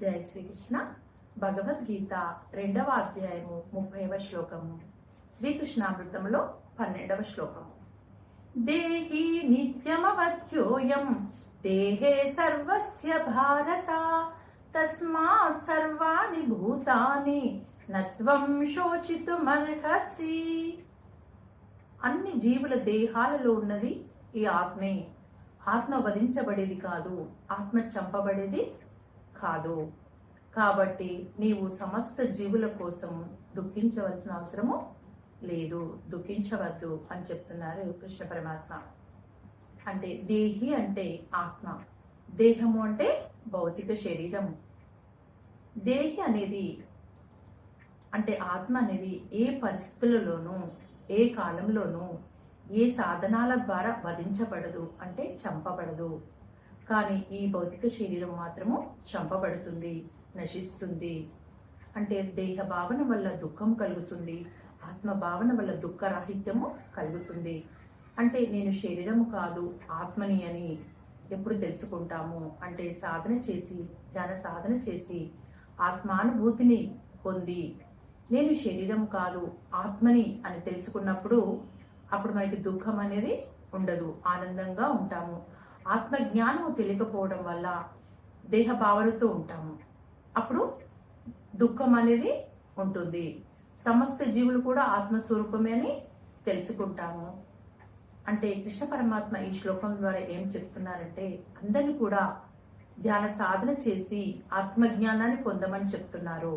జై శ్రీకృష్ణ. భగవద్గీత 2వ అధ్యాయము 30వ శ్లోకము. శ్రీకృష్ణామృతంలో 12వ శ్లోకము. దేహి నిత్యమవధ్యోయం దేహే సర్వస్య భారత తస్మాత్ సర్వాణి భూతాని నత్వం శోచితుమర్హసి. అన్ని జీవుల దేహాలలో ఉన్నది ఈ ఆత్మే. ఆత్మ వధించబడేది కాదు, ఆత్మ చంపబడేది కాదు. కాబట్టి నీవు సమస్త జీవుల కోసం దుఃఖించవలసిన అవసరము లేదు, దుఃఖించవద్దు అని చెప్తున్నారు కృష్ణ పరమాత్మ. అంటే దేహి అంటే ఆత్మ, దేహము అంటే భౌతిక శరీరము. దేహి అనేది అంటే ఆత్మ అనేది ఏ పరిస్థితులలోనూ, ఏ కాలంలోనూ, ఏ సాధనాల ద్వారా వధించబడదు, అంటే చంపబడదు. కానీ ఈ భౌతిక శరీరం మాత్రము చంపబడుతుంది, నశిస్తుంది. అంటే దేహ భావన వల్ల దుఃఖం కలుగుతుంది, ఆత్మ భావన వల్ల దుఃఖరాహిత్యము కలుగుతుంది. అంటే నేను శరీరము కాదు ఆత్మని అని ఎప్పుడు తెలుసుకుంటాము అంటే సాధన చేసి, ధ్యాన సాధన చేసి ఆత్మానుభూతిని పొంది నేను శరీరం కాదు ఆత్మని అని తెలుసుకున్నప్పుడు అప్పుడు మనకి దుఃఖం అనేది ఉండదు, ఆనందంగా ఉంటాము. ఆత్మజ్ఞానము తెలియకపోవడం వల్ల దేహ భావనతో ఉంటాము, అప్పుడు దుఃఖం అనేది ఉంటుంది. సమస్త జీవులు కూడా ఆత్మస్వరూపమే అని తెలుసుకుంటాము. అంటే కృష్ణ పరమాత్మ ఈ శ్లోకం ద్వారా ఏం చెప్తున్నారంటే అందరినీ కూడా ధ్యాన సాధన చేసి ఆత్మజ్ఞానాన్ని పొందమని చెప్తున్నారు.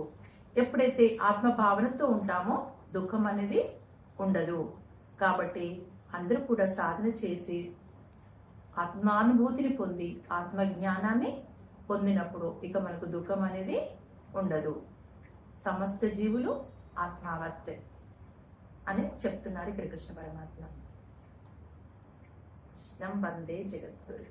ఎప్పుడైతే ఆత్మ భావనతో ఉంటామో దుఃఖం అనేది ఉండదు. కాబట్టి అందరూ కూడా సాధన చేసి ఆత్మానుభూతిని పొంది ఆత్మజ్ఞానాన్ని పొందినప్పుడు ఇక మనకు దుఃఖం అనేది ఉండదు. సమస్త జీవులు ఆత్మావత్తే అని చెప్తున్నారు ఇక్కడ కృష్ణ పరమాత్మ. కృష్ణం వందే జగద్గురు.